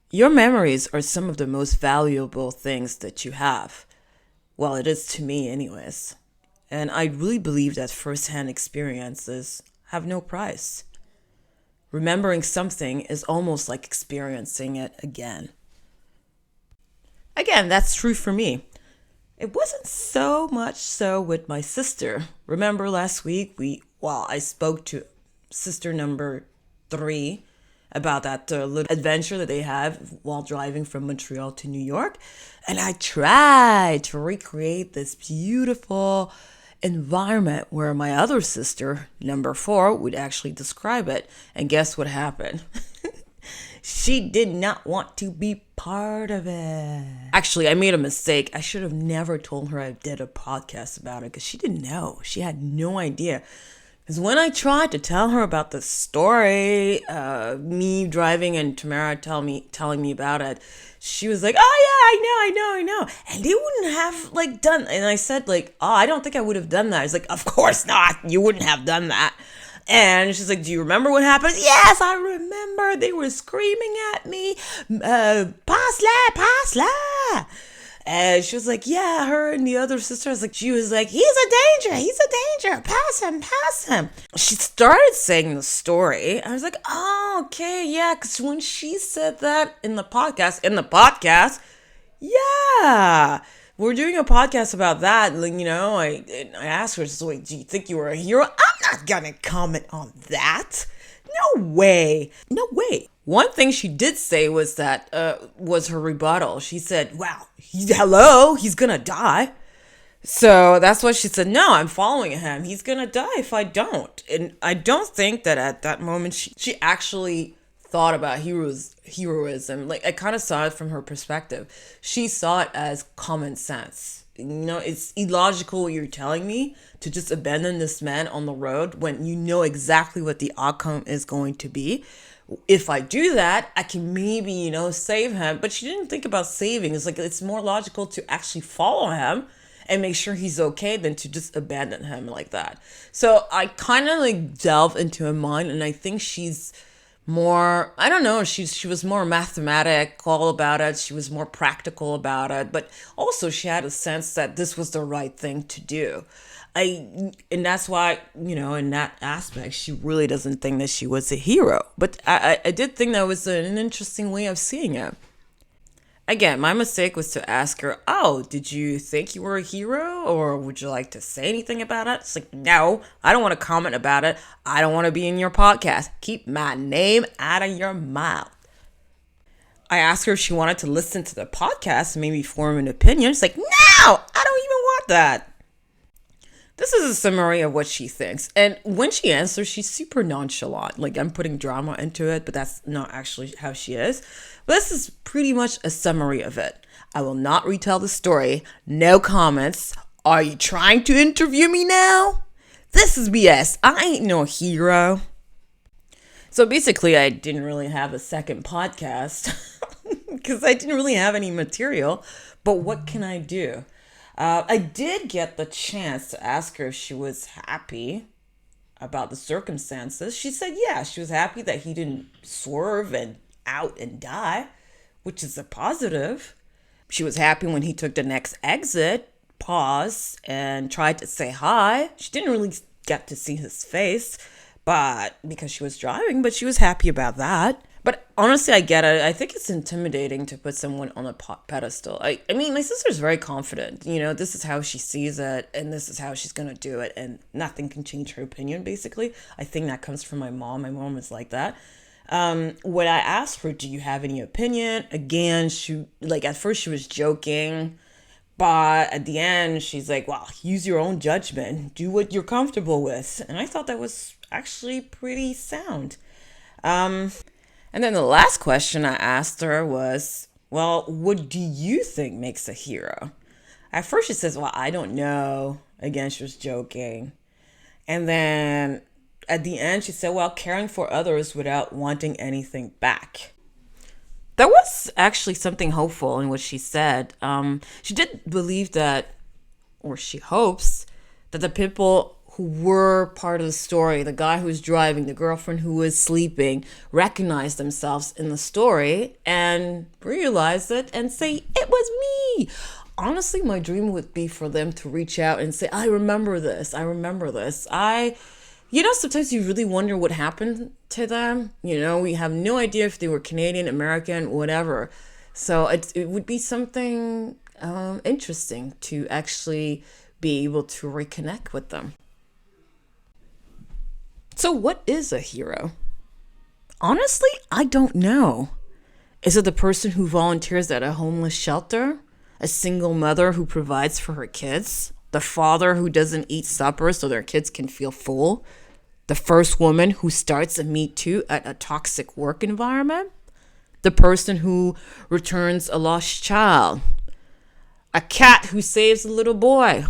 Your memories are some of the most valuable things that you have. Well, it is to me, anyways. And I really believe that firsthand experiences have no price. Remembering something is almost like experiencing it again. Again, that's true for me. It wasn't so much so with my sister. Remember last week I spoke to sister number 3 about that little adventure that they have while driving from Montreal to New York, and I tried to recreate this beautiful environment where my other sister number 4 would actually describe it. And guess what happened? She did not want to be part of it. Actually, I made a mistake. I should have never told her I did a podcast about it because she didn't know. She had no idea. Because when I tried to tell her about the story, me driving and Tamara telling me about it, she was like, "Oh yeah, I know," and they wouldn't have done. And I said "Oh, I don't think I would have done that." I was like, "Of course not. You wouldn't have done that." And she's like, "Do you remember what happened?" "Yes, I remember. They were screaming at me, pass la. And she was like, "Yeah, her and the other sister." She was like, he's a danger. Pass him. She started saying the story. I was like, "Oh, okay, yeah." Because when she said that in the podcast, yeah. We're doing a podcast about that. I asked her, "Wait, do you think you were a hero?" "I'm not gonna comment on that. No way. No way." One thing she did say was was her rebuttal. She said, "Wow, he's gonna die." So that's why she said, "No, I'm following him. He's gonna die if I don't." And I don't think that at that moment she actually thought about heroism. I kind of saw it from her perspective. She saw it as common sense. It's illogical what you're telling me to just abandon this man on the road when you know exactly what the outcome is going to be. If I do that, I can maybe, save him. But she didn't think about saving. It's more logical to actually follow him and make sure he's okay than to just abandon him like that. So I kind of delve into her mind, and I think she's more, I don't know, she was more mathematical about it. She was more practical about it, but also she had a sense that this was the right thing to do. And that's why, in that aspect, she really doesn't think that she was a hero. But I did think that was an interesting way of seeing it. Again, my mistake was to ask her, "Oh, did you think you were a hero? Or would you like to say anything about it?" It's like, "No, I don't want to comment about it. I don't want to be in your podcast. Keep my name out of your mouth." I asked her if she wanted to listen to the podcast and maybe form an opinion. It's like, "No, I don't even want that." This is a summary of what she thinks. And when she answers, she's super nonchalant. I'm putting drama into it, but that's not actually how she is. But this is pretty much a summary of it. I will not retell the story. No comments. Are you trying to interview me now? This is BS. I ain't no hero. So basically, I didn't really have a second podcast because I didn't really have any material. But what can I do? I did get the chance to ask her if she was happy about the circumstances. She said, yeah, she was happy that he didn't swerve and out and die, which is a positive. She was happy when he took the next exit, paused, and tried to say hi. She didn't really get to see his face, but because she was driving, but she was happy about that. But honestly, I get it. I think it's intimidating to put someone on a pedestal. I mean, my sister's very confident. This is how she sees it, and this is how she's going to do it, and nothing can change her opinion, basically. I think that comes from my mom. My mom is like that. When I asked her, "Do you have any opinion?" Again, she, at first she was joking, but at the end, she's like, "Well, use your own judgment. Do what you're comfortable with." And I thought that was actually pretty sound. And then the last question I asked her was, "Well, what do you think makes a hero?" At first she says, "Well, I don't know." Again, she was joking. And then at the end she said, "Well, caring for others without wanting anything back." There was actually something hopeful in what she said. She did believe that, or she hopes, that the people who were part of the story, the guy who was driving, the girlfriend who was sleeping, recognize themselves in the story and realize it and say, it was me. Honestly, my dream would be for them to reach out and say, I remember this. Sometimes you really wonder what happened to them. We have no idea if they were Canadian, American, whatever. So it would be something interesting to actually be able to reconnect with them. So what is a hero? Honestly, I don't know. Is it the person who volunteers at a homeless shelter? A single mother who provides for her kids? The father who doesn't eat supper so their kids can feel full? The first woman who starts a Me Too at a toxic work environment? The person who returns a lost child? A cat who saves a little boy?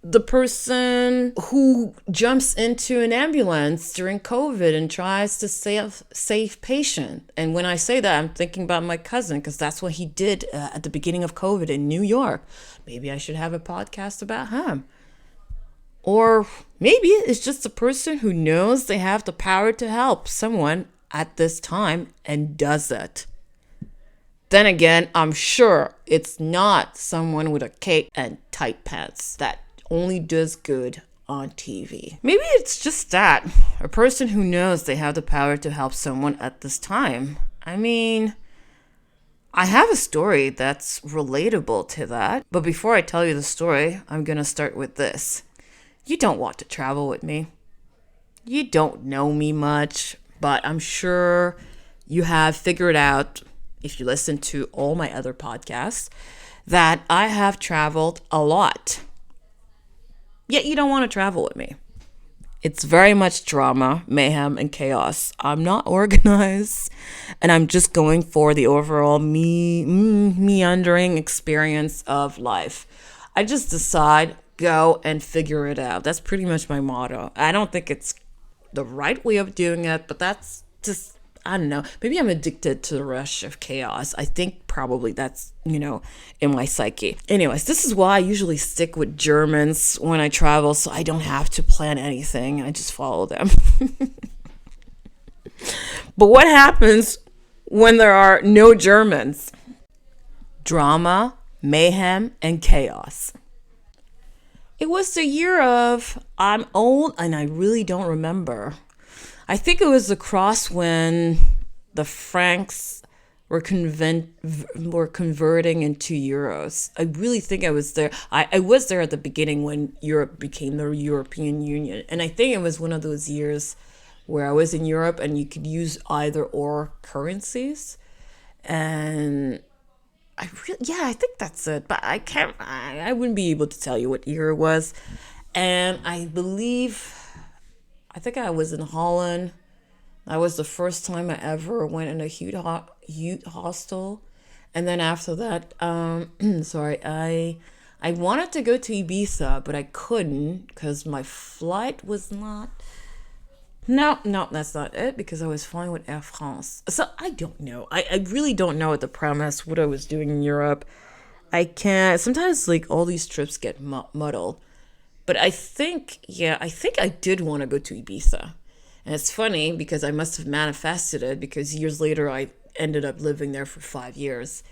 The person who jumps into an ambulance during COVID and tries to save patient. And when I say that, I'm thinking about my cousin, because that's what he did at the beginning of COVID in New York. Maybe I should have a podcast about him. Or maybe it's just a person who knows they have the power to help someone at this time and does it. Then again, I'm sure it's not someone with a cape and tight pants that only does good on TV. Maybe it's just that, a person who knows they have the power to help someone at this time. I mean, I have a story that's relatable to that. But before I tell you the story, I'm going to start with this. You don't want to travel with me. You don't know me much, but I'm sure you have figured out, if you listen to all my other podcasts, that I have traveled a lot. Yet you don't want to travel with me. It's very much drama, mayhem, and chaos. I'm not organized, and I'm just going for the overall meandering experience of life. I just decide, go and figure it out. That's pretty much my motto. I don't think it's the right way of doing it, but that's just, I don't know. Maybe I'm addicted to the rush of chaos. I think probably that's, in my psyche. Anyways, this is why I usually stick with Germans when I travel, so I don't have to plan anything. I just follow them. But what happens when there are no Germans? Drama, mayhem, and chaos. It was the year of, I'm old and I really don't remember. I think it was the cross when the francs were converting into euros. I really think I was there. I was there at the beginning when Europe became the European Union. And I think it was one of those years where I was in Europe and you could use either or currencies. And I think that's it. But I wouldn't be able to tell you what year it was. And I think I was in Holland. That was the first time I ever went in a youth hostel. And then after that, I wanted to go to Ibiza, but I couldn't because my flight was not. No, that's not it, because I was flying with Air France. So I don't know. I really don't know what I was doing in Europe. Sometimes all these trips get muddled. But I think I did want to go to Ibiza. And it's funny because I must have manifested it, because years later I ended up living there for 5 years.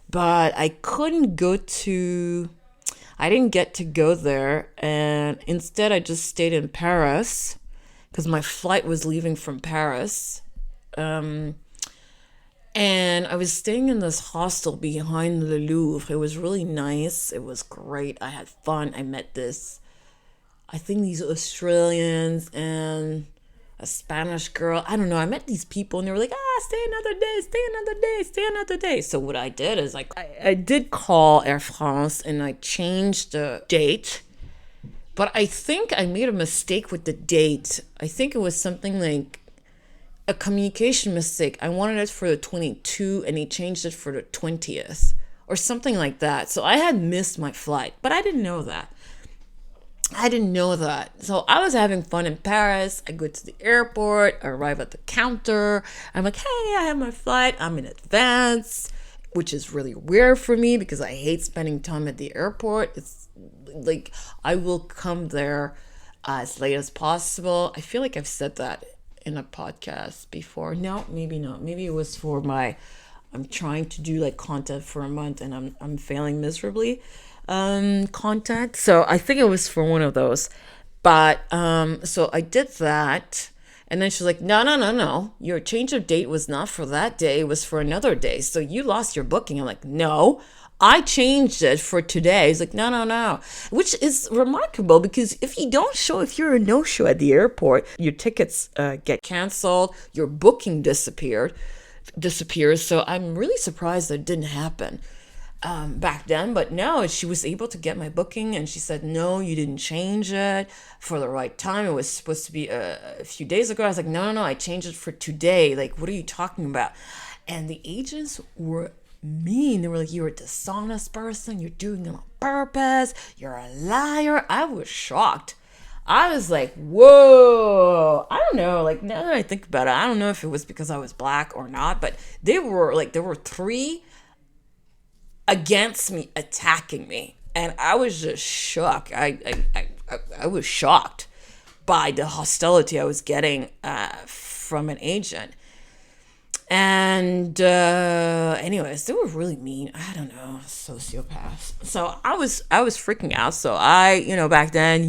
But I didn't get to go there. And instead I just stayed in Paris because my flight was leaving from Paris. And I was staying in this hostel behind the Louvre. It was really nice. It was great. I had fun. I met these Australians and a Spanish girl. I don't know. I met these people and they were like, stay another day. So what I did is I did call Air France and I changed the date. But I think I made a mistake with the date. I think it was something like a communication mistake. I wanted it for the 22 and he changed it for the 20th or something like that. So I had missed my flight, but I didn't know that. So I was having fun in Paris. I go to the airport, I arrive at the counter. I'm like, hey, I have my flight. I'm in advance. which is really weird for me because I hate spending time at the airport. It's like I will come there as late as possible. I feel like I've said that in a podcast before. No, maybe not. Maybe it was for I'm trying to do like content for a month and I'm failing miserably content. So I think it was for one of those. But so I did that. And then she's like, no. Your change of date was not for that day. It was for another day. So you lost your booking. I'm like, no, I changed it for today. He's like, no. Which is remarkable because if you're a no-show at the airport, your tickets get canceled, your booking disappears. So I'm really surprised that it didn't happen back then. But no, she was able to get my booking and she said, no, you didn't change it for the right time. It was supposed to be a few days ago. I was like, no, I changed it for today. Like, what are you talking about? And the agents were mean. They were like, you're a dishonest person. You're doing it on purpose. You're a liar. I was shocked. I was like, whoa. I don't know. Like, now that I think about it, I don't know if it was because I was black or not, but there were 3 against me, attacking me, and I was just shocked. I was shocked by the hostility I was getting from an agent. And anyways, they were really mean. I don't know, sociopaths. So I was freaking out. So back then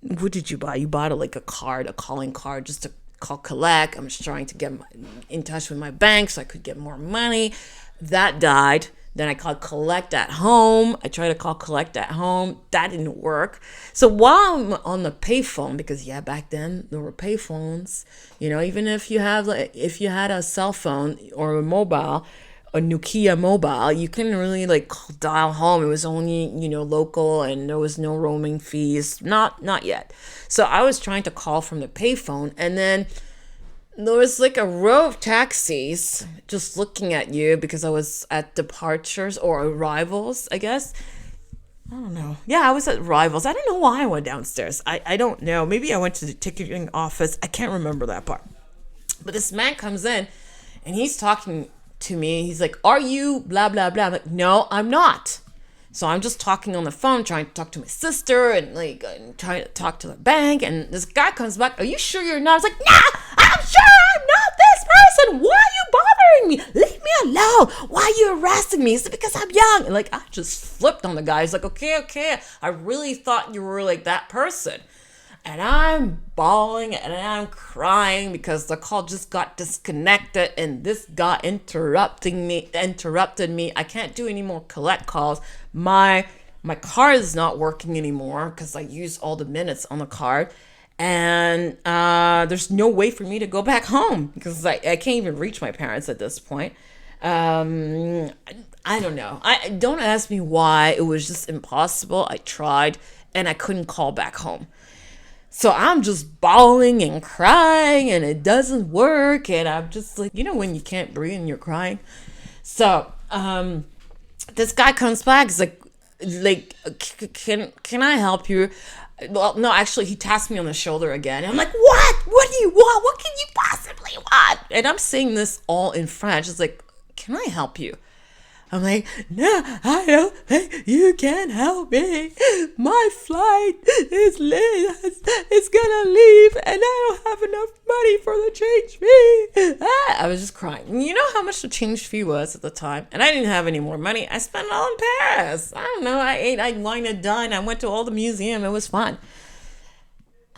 what did you buy? You bought a calling card just to call collect. I'm just trying to get in touch with my bank so I could get more money. That died. Then I called collect at home. I tried to call collect at home. That didn't work. So while I'm on the payphone, because back then there were payphones, even if you had a cell phone or a Nokia mobile, you couldn't really dial home. It was only, local and there was no roaming fees. Not yet. So I was trying to call from the payphone and then there was a row of taxis just looking at you because I was at departures or arrivals, I guess. I don't know. Yeah, I was at arrivals. I don't know why I went downstairs. I don't know. Maybe I went to the ticketing office. I can't remember that part. But this man comes in and he's talking to me. He's like, are you blah, blah, blah? I'm like, no, I'm not. So I'm just talking on the phone, trying to talk to my sister and trying to talk to the bank. And this guy comes back. Are you sure you're not? I was like, nah, I'm sure I'm not this person. Why are you bothering me? Leave me alone. Why are you harassing me? Is it because I'm young? And I just flipped on the guy. He's like, okay. I really thought you were that person. And I'm bawling and I'm crying because the call just got disconnected and this guy interrupted me. I can't do any more collect calls. My card is not working anymore because I used all the minutes on the card. And there's no way for me to go back home because I can't even reach my parents at this point. I don't know. Don't ask me why. It was just impossible. I tried and I couldn't call back home. So I'm just bawling and crying and it doesn't work. And I'm just when you can't breathe and you're crying. So this guy comes back. He's like, can I help you? Well, no, actually, he taps me on the shoulder again. And I'm like, what? What do you want? What can you possibly want? And I'm saying this all in French. It's like, can I help you? I'm like, no, I don't think you can help me. My flight is late. It's gonna leave and I don't have enough money for the change fee. I was just crying. You know how much the change fee was at the time? And I didn't have any more money. I spent it all in Paris. I don't know. I ate, I wined and dined. I went to all the museum. It was fun.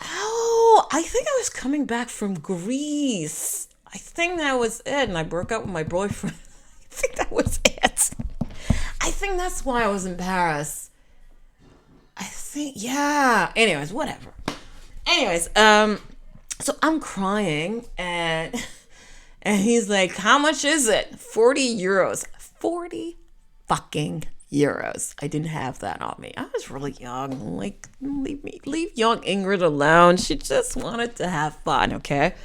Oh, I think I was coming back from Greece. I think that was it. And I broke up with my boyfriend. I think that was it. I think that's why I was in Paris. I think, yeah. Anyways, whatever. Anyways, so I'm crying and he's like, how much is it? 40 euros. 40 fucking euros. I didn't have that on me. I was really young. Leave young Ingrid alone. She just wanted to have fun, okay?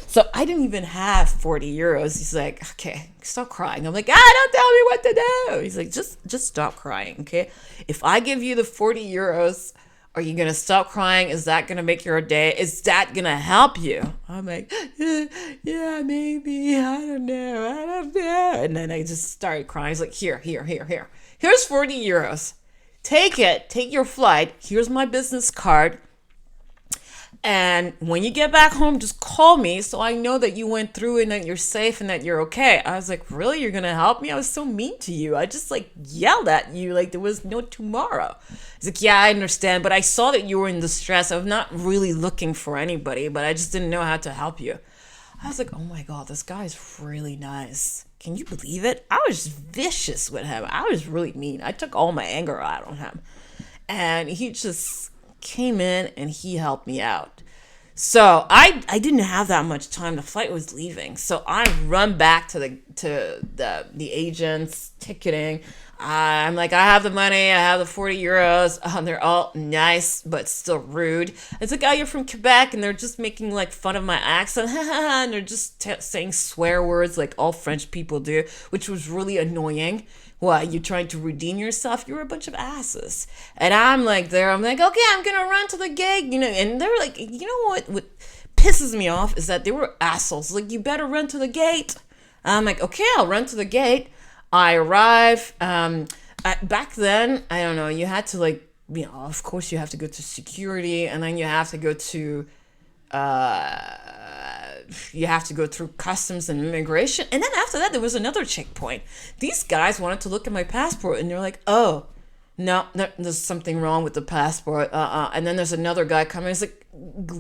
So I didn't even have 40 euros. He's like, okay, stop crying. I'm like, don't tell me what to do. He's like, just stop crying, okay? If I give you the 40 euros, are you going to stop crying? Is that going to make your day? Is that going to help you? I'm like, yeah, maybe. I don't know. And then I just started crying. He's like, here. Here's 40 euros. Take it. Take your flight. Here's my business card. And when you get back home, just call me so I know that you went through and that you're safe and that you're okay. I was like, really? You're going to help me? I was so mean to you. I just like yelled at you like there was no tomorrow. He's like, yeah, I understand. But I saw that you were in distress. I'm not really looking for anybody, but I just didn't know how to help you. I was like, oh my God, this guy's really nice. Can you believe it? I was vicious with him. I was really mean. I took all my anger out on him. And he just came in and he helped me out. So I didn't have that much time. The flight was leaving. So I run back to the agents ticketing. I'm like, I have the money. I have the 40 euros. They're all nice, but still rude. It's like, oh, you're from Quebec. And they're just making like fun of my accent. And they're just saying swear words like all French people do, which was really annoying. What, you trying to redeem yourself? You're a bunch of asses. And I'm like, I'm like, okay, I'm going to run to the gate, and they're like, you know what pisses me off is that they were assholes. Like, you better run to the gate. I'm like, okay, I'll run to the gate. I arrive. Back then, I don't know, you had to like, of course you have to go to security and then you have to go to, you have to go through customs and immigration. And then after that, there was another checkpoint. These guys wanted to look at my passport and they're like, oh, no, there's something wrong with the passport. And then there's another guy coming. It's like,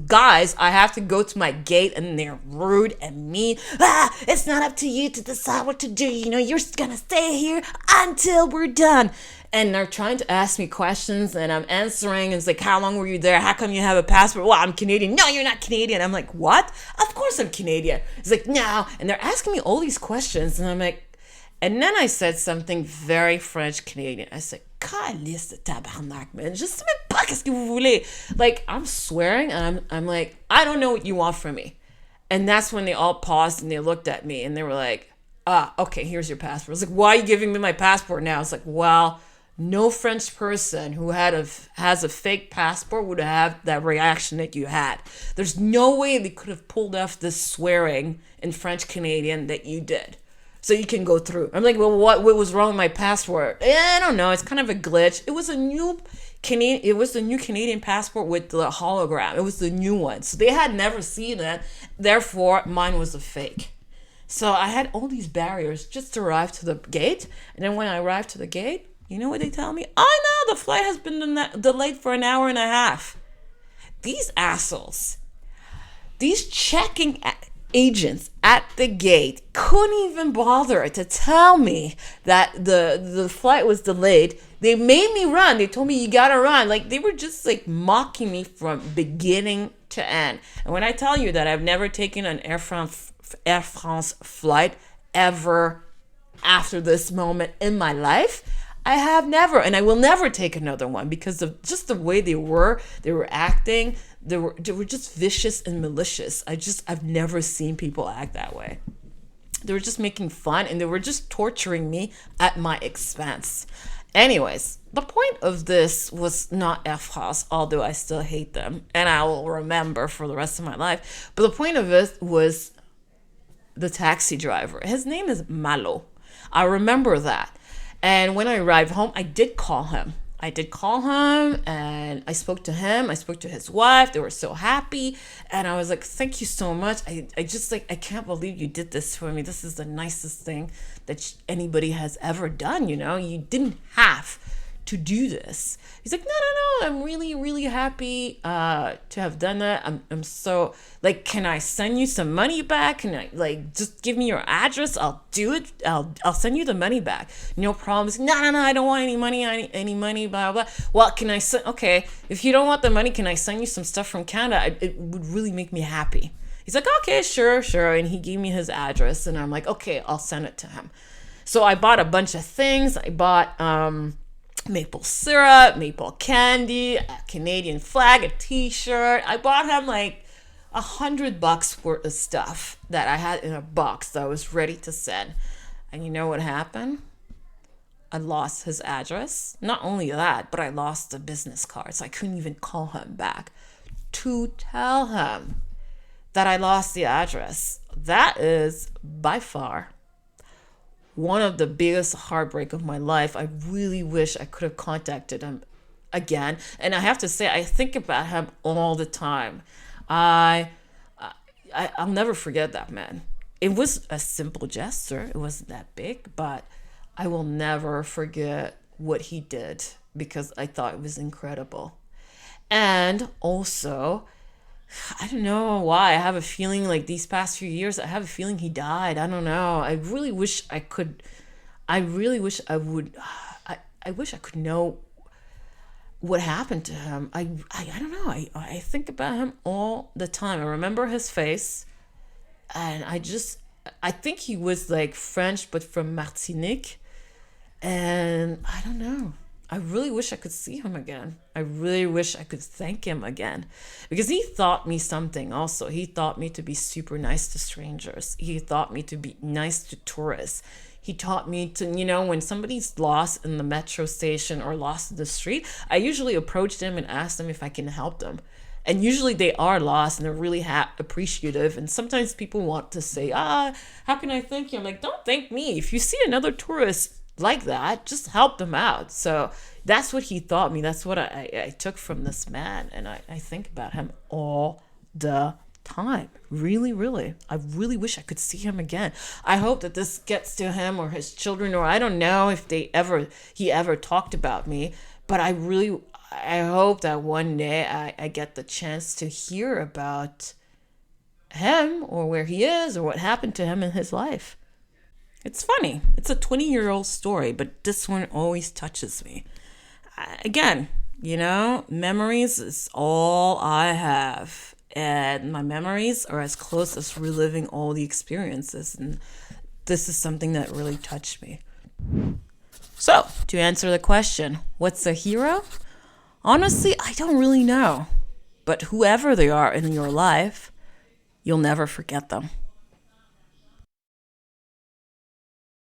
guys, I have to go to my gate, and they're rude and mean. It's not up to you to decide what to do. You're gonna stay here until we're done. And they're trying to ask me questions, and I'm answering. And it's like, how long were you there? How come you have a passport? Well, I'm Canadian. No, you're not Canadian. I'm like, what? Of course I'm Canadian. It's like, no. And they're asking me all these questions, and I'm like, and then I said something very French Canadian. I said, calice de tabarnak, man. Je sais même pas qu'est-ce que vous voulez. Like, I'm swearing, and I'm like, I don't know what you want from me. And that's when they all paused and they looked at me and they were like, okay, here's your passport. I was like, why are you giving me my passport now? It's like, well, no French person who has a fake passport would have that reaction that you had. There's no way they could have pulled off this swearing in French Canadian that you did. So you can go through. I'm like, well, what was wrong with my passport? I don't know. It's kind of a glitch. It was the new Canadian passport with the hologram. It was the new one. So they had never seen it. Therefore, mine was a fake. So I had all these barriers just to arrive to the gate. And then when I arrived to the gate, you know what they tell me? Oh, no, the flight has been delayed for an hour and a half. These assholes. These checking agents at the gate couldn't even bother to tell me that the flight was delayed. They made me run. They told me, you gotta run. Like, they were just like mocking me from beginning to end. And when I tell you that I've never taken an Air France flight ever after this moment in my life, I have never, and I will never take another one because of just the way they were acting. They were just vicious and malicious. I've never seen people act that way. They were just making fun and they were just torturing me at my expense. Anyways, the point of this was not Air France, although I still hate them and I will remember for the rest of my life. But the point of it was the taxi driver. His name is Malo. I remember that. And when I arrived home, I did call him and I spoke to him. I spoke to his wife. They were so happy. And I was like, thank you so much. I can't believe you did this for me. This is the nicest thing that anybody has ever done. You didn't have to do this. He's like, no. I'm really, really happy to have done that. I'm so, like, can I send you some money back? Can I, like, just give me your address? I'll do it. I'll send you the money back. No problems. No, I don't want any money, blah, blah. Well, can I send, okay, if you don't want the money, can I send you some stuff from Canada? It would really make me happy. He's like, okay, sure. And he gave me his address and I'm like, okay, I'll send it to him. So I bought a bunch of things. I bought, maple syrup, maple candy, a Canadian flag, a t-shirt. I bought him like $100 worth of stuff that I had in a box that I was ready to send. And you know what happened? I lost his address. Not only that, but I lost the business card. So I couldn't even call him back to tell him that I lost the address. That is by far one of the biggest heartbreak of my life. I really wish I could have contacted him again. And I have to say, I think about him all the time. I, I'll never forget that man. It was a simple gesture. It wasn't that big, but I will never forget what he did because I thought it was incredible. And also, I don't know why. I have a feeling like these past few years, I have a feeling he died. I don't know. I really wish I could. I really wish I would. I wish I could know what happened to him. I don't know. I think about him all the time. I remember his face, and I think he was like French, but from Martinique. And I don't know. I really wish I could see him again. I really wish I could thank him again. Because he taught me something also. He taught me to be super nice to strangers. He taught me to be nice to tourists. He taught me to, when somebody's lost in the metro station or lost in the street, I usually approach them and ask them if I can help them. And usually they are lost and they're really appreciative. And sometimes people want to say, how can I thank you? I'm like, don't thank me. If you see another tourist like that, just help them out. So that's what he taught me. That's what I took from this man. And I think about him all the time. Really, really. I really wish I could see him again. I hope that this gets to him or his children, or I don't know if he ever talked about me, but I hope that one day I get the chance to hear about him or where he is or what happened to him in his life. It's funny. It's a 20-year-old story, but this one always touches me. Again, memories is all I have. And my memories are as close as reliving all the experiences. And this is something that really touched me. So, to answer the question, what's a hero? Honestly, I don't really know. But whoever they are in your life, you'll never forget them.